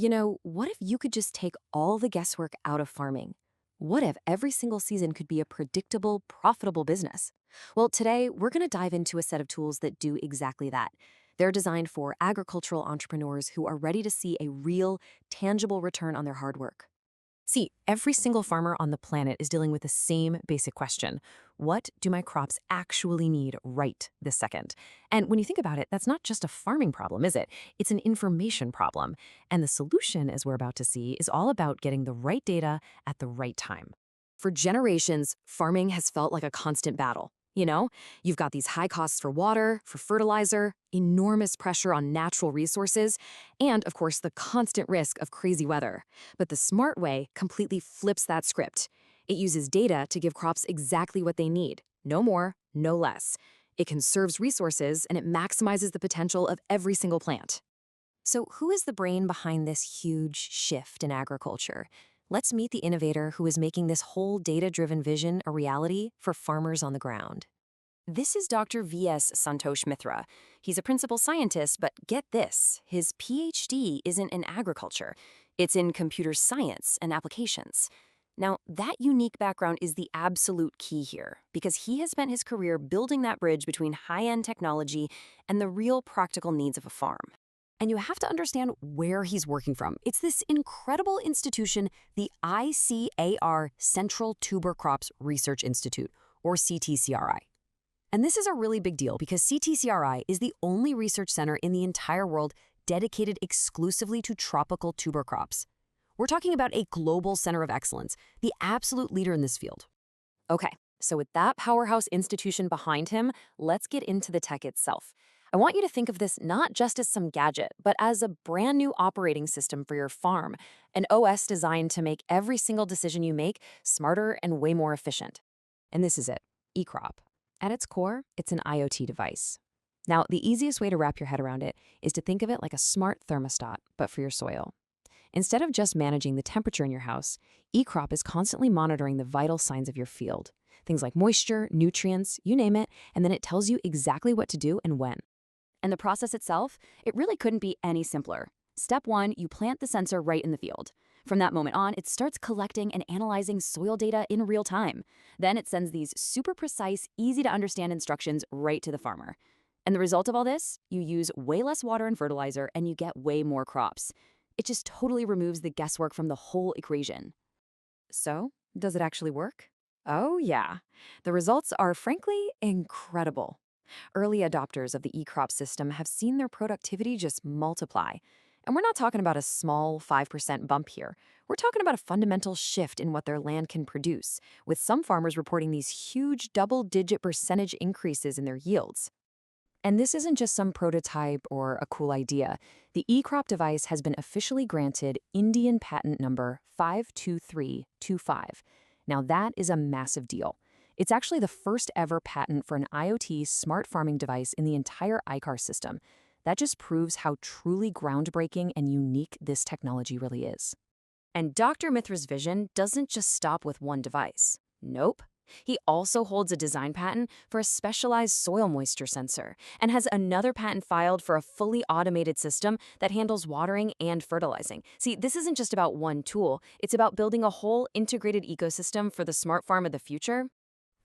What if you could just take all the guesswork out of farming? What if every single season could be a predictable, profitable business? Well, today we're going to dive into a set of tools that do exactly that. They're designed for agricultural entrepreneurs who are ready to see a real, tangible return on their hard work. See, every single farmer on the planet is dealing with the same basic question. What do my crops actually need right this second? And when you think about it, that's not just a farming problem, is it? It's an information problem. And the solution, as we're about to see, is all about getting the right data at the right time. For generations, farming has felt like a constant battle. You've got these high costs for water, for fertilizer, enormous pressure on natural resources, and, of course, the constant risk of crazy weather. But the smart way completely flips that script. It uses data to give crops exactly what they need. No more, no less. It conserves resources, and it maximizes the potential of every single plant. So who is the brain behind this huge shift in agriculture? Let's meet the innovator who is making this whole data-driven vision a reality for farmers on the ground. This is Dr. V.S. Santhosh Mithra. He's a principal scientist, but get this, his PhD isn't in agriculture. It's in computer science and applications. Now, that unique background is the absolute key here, because he has spent his career building that bridge between high-end technology and the real practical needs of a farm. And you have to understand where he's working from. It's this incredible institution, the ICAR-Central Tuber Crops Research Institute, or CTCRI. And this is a really big deal because CTCRI is the only research center in the entire world dedicated exclusively to tropical tuber crops. We're talking about a global center of excellence, the absolute leader in this field. Okay, so with that powerhouse institution behind him, let's get into the tech itself. I want you to think of this not just as some gadget, but as a brand new operating system for your farm, an OS designed to make every single decision you make smarter and way more efficient. And this is it, eCrop. At its core, it's an IoT device. Now, the easiest way to wrap your head around it is to think of it like a smart thermostat, but for your soil. Instead of just managing the temperature in your house, eCrop is constantly monitoring the vital signs of your field. Things like moisture, nutrients, you name it, and then it tells you exactly what to do and when. And the process itself, it really couldn't be any simpler. Step 1, you plant the sensor right in the field. From that moment on, it starts collecting and analyzing soil data in real time. Then it sends these super precise, easy to understand instructions right to the farmer. And the result of all this, you use way less water and fertilizer and you get way more crops. It just totally removes the guesswork from the whole equation. So, does it actually work? Oh yeah. The results are frankly incredible. Early adopters of the eCrop system have seen their productivity just multiply. And we're not talking about a small 5% bump here. We're talking about a fundamental shift in what their land can produce, with some farmers reporting these huge double-digit percentage increases in their yields. And this isn't just some prototype or a cool idea. The eCrop device has been officially granted Indian patent number 52325. Now that is a massive deal. It's actually the first ever patent for an IoT smart farming device in the entire ICAR system. That just proves how truly groundbreaking and unique this technology really is. And Dr. Mithra's vision doesn't just stop with one device. Nope. He also holds a design patent for a specialized soil moisture sensor and has another patent filed for a fully automated system that handles watering and fertilizing. See, this isn't just about one tool. It's about building a whole integrated ecosystem for the smart farm of the future.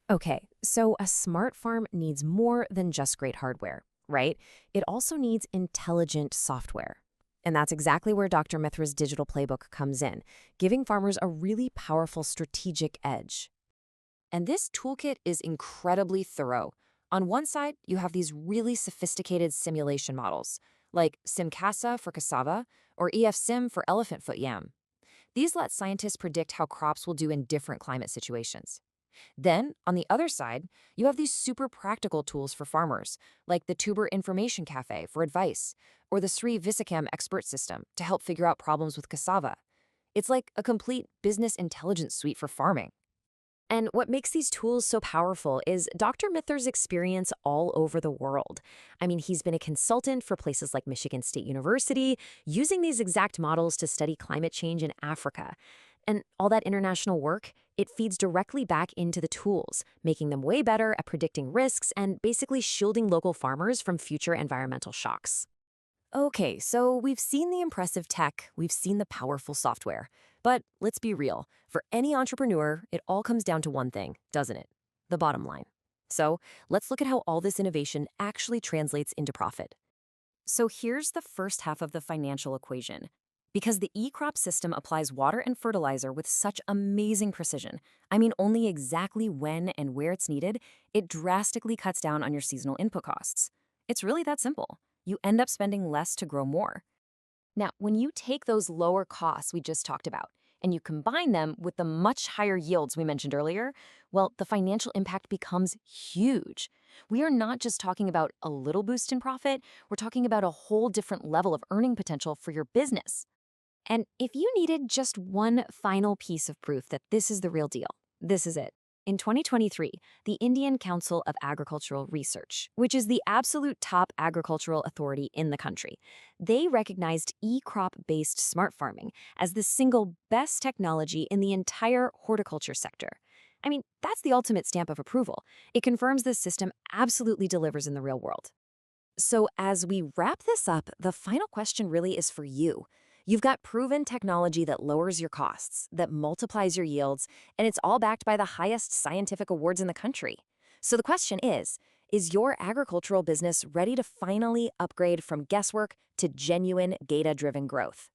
Okay, so a smart farm needs more than just great hardware, right? It also needs intelligent software. And that's exactly where Dr. Mithra's digital playbook comes in, giving farmers a really powerful strategic edge. And this toolkit is incredibly thorough. On one side, you have these really sophisticated simulation models, like SimCasa for cassava or EFSim for elephant foot yam. These let scientists predict how crops will do in different climate situations. Then, on the other side, you have these super practical tools for farmers, like the Tuber Information Cafe for advice, or the Sri Visakam Expert System to help figure out problems with cassava. It's like a complete business intelligence suite for farming. And what makes these tools so powerful is Dr. Mithra's experience all over the world. I mean, he's been a consultant for places like Michigan State University, using these exact models to study climate change in Africa. And all that international work, it feeds directly back into the tools, making them way better at predicting risks and basically shielding local farmers from future environmental shocks. Okay, so we've seen the impressive tech, we've seen the powerful software. But let's be real. For any entrepreneur, it all comes down to one thing, doesn't it? The bottom line. So let's look at how all this innovation actually translates into profit. So here's the first half of the financial equation. Because the e-crop system applies water and fertilizer with such amazing precision, I mean only exactly when and where it's needed, it drastically cuts down on your seasonal input costs. It's really that simple. You end up spending less to grow more. Now, when you take those lower costs we just talked about and you combine them with the much higher yields we mentioned earlier, well, the financial impact becomes huge. We are not just talking about a little boost in profit, we're talking about a whole different level of earning potential for your business. And if you needed just one final piece of proof that this is the real deal, this is it. In 2023, the Indian Council of Agricultural Research, which is the absolute top agricultural authority in the country, they recognized e-crop-based smart farming as the single best technology in the entire horticulture sector. I mean, that's the ultimate stamp of approval. It confirms this system absolutely delivers in the real world. So as we wrap this up, the final question really is for you. You've got proven technology that lowers your costs, that multiplies your yields, and it's all backed by the highest scientific awards in the country. So the question is your agricultural business ready to finally upgrade from guesswork to genuine data-driven growth?